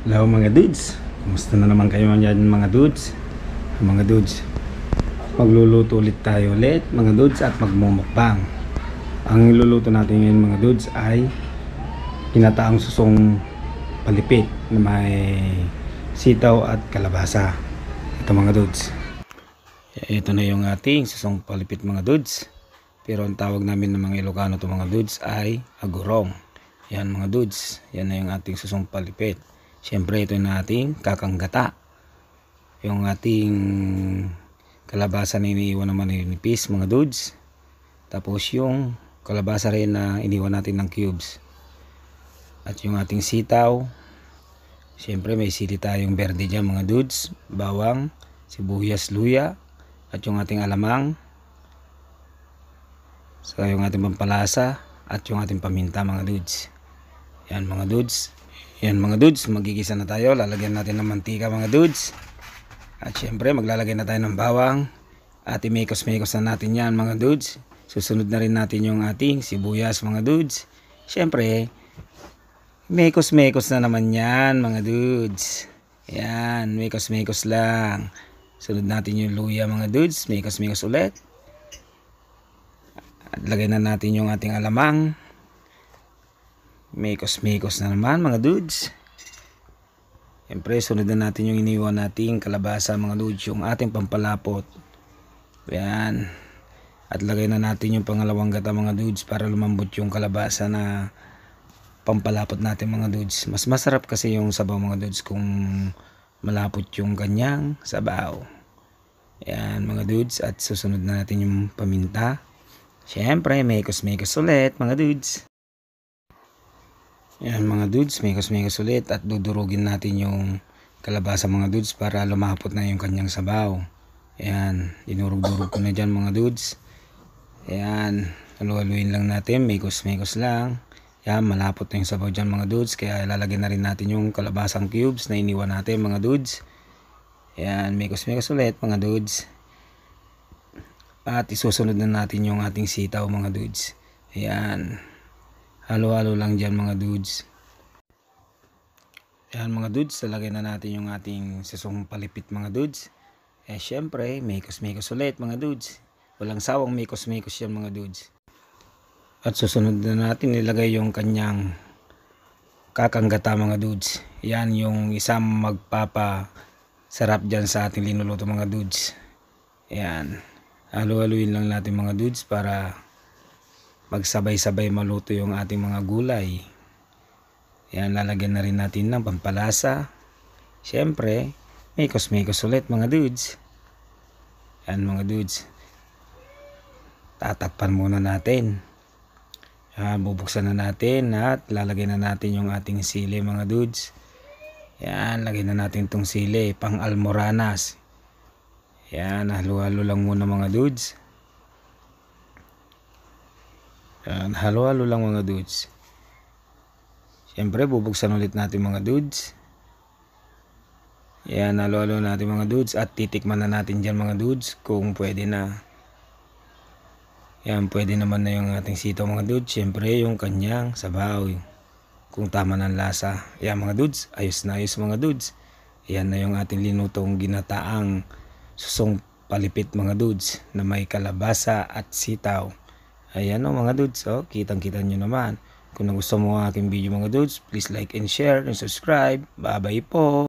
Hello mga dudes, kumusta na naman kayo dyan mga dudes? Mga dudes, magluluto ulit tayo ulit mga dudes at magmumukbang. Ang iluluto natin ngayon mga dudes ay pinataang susong palipit na may sitaw at kalabasa. Ito mga dudes, ito na yung ating susong palipit mga dudes. Pero ang tawag namin ng mga Ilocano to mga dudes ay agurong. Yan mga dudes, yan na yung ating susong palipit. Siyempre ito na ating kakanggata. Yung ating kalabasa na iniiwan naman nipis mga dudes. Tapos yung kalabasa rin na iniwan natin ng cubes. At yung ating sitaw. Siyempre may sili tayong berde dyan mga dudes. Bawang, sibuyas, luya. At yung ating alamang. So yung ating pampalasa. At yung ating paminta mga dudes. Yan mga dudes. Yan mga dudes, magigisa na tayo. Lalagyan natin ng mantika mga dudes. At syempre maglalagay na tayo ng bawang. At imekos-mekos na natin yan mga dudes. Susunod na rin natin yung ating sibuyas mga dudes. Syempre mekos-mekos na naman yan mga dudes. Yan, mekos-mekos lang. Sunod natin yung luya mga dudes. Mekos-mekos ulit. At lagay na natin yung ating alamang. Mekos-mekos na naman mga dudes. Siyempre sunod na natin yung iniwan nating kalabasa mga dudes, yung ating pampalapot. Yan. At lagay na natin yung pangalawang gata mga dudes para lumambot yung kalabasa na pampalapot natin mga dudes. Mas masarap kasi yung sabaw mga dudes kung malapot yung kanyang sabaw. Yan mga dudes. At susunod na natin yung paminta. Siyempre mekos-mekos ulit mga dudes. Yan mga dudes, mekos-mekos ulit at dudurugin natin yung kalabasa mga dudes para lumapot na yung kanyang sabaw. Yan, dinurug-durug ko na dyan mga dudes. Yan, halu-haluin lang natin, mekos-mekos lang. Yan, malapot na yung sabaw dyan mga dudes, kaya ilalagay na rin natin yung kalabasang cubes na iniwan natin mga dudes. Yan, mekos-mekos ulit mga dudes. At isusunod na natin yung ating sitaw mga dudes. Yan. Halo-halo lang dyan mga dudes. Yan mga dudes, lalagay na natin yung ating susong palipit mga dudes. Syempre, mekos-mekos ulit mga dudes. Walang sawang mekos-mekos yan mga dudes. At susunod na natin ilagay yung kanyang kakanggata mga dudes. Yan yung isang magpapasarap dyan sa ating linuluto mga dudes. Yan. Halo-haluin lang natin mga dudes para magsabay-sabay maluto yung ating mga gulay. Yan, lalagyan na rin natin ng pampalasa. Siyempre, mekos-mekos ulit mga dudes. Yan mga dudes. Tatakpan muna natin. Yan, bubuksan na natin at lalagyan na natin yung ating sili mga dudes. Yan, lagyan na natin itong sili, pang almoranas. Yan, halo-halo lang muna mga dudes. Yan, halo-halo lang mga dudes. Siyempre bubuksan ulit natin mga dudes. Yan, halo-halo natin mga dudes. At titikman na natin dyan mga dudes kung pwede na. Yan, pwede naman na yung ating sitaw mga dudes. Siyempre yung kanyang sabaw, kung tama ng lasa. Yan mga dudes, ayos na ayos mga dudes. Yan na yung ating linutong ginataang susong palipit mga dudes na may kalabasa at sitaw. Ayan o mga dudes, kitang-kita nyo naman. Kung gusto mo ang aking video mga dudes, please like and share and subscribe. Bye-bye po!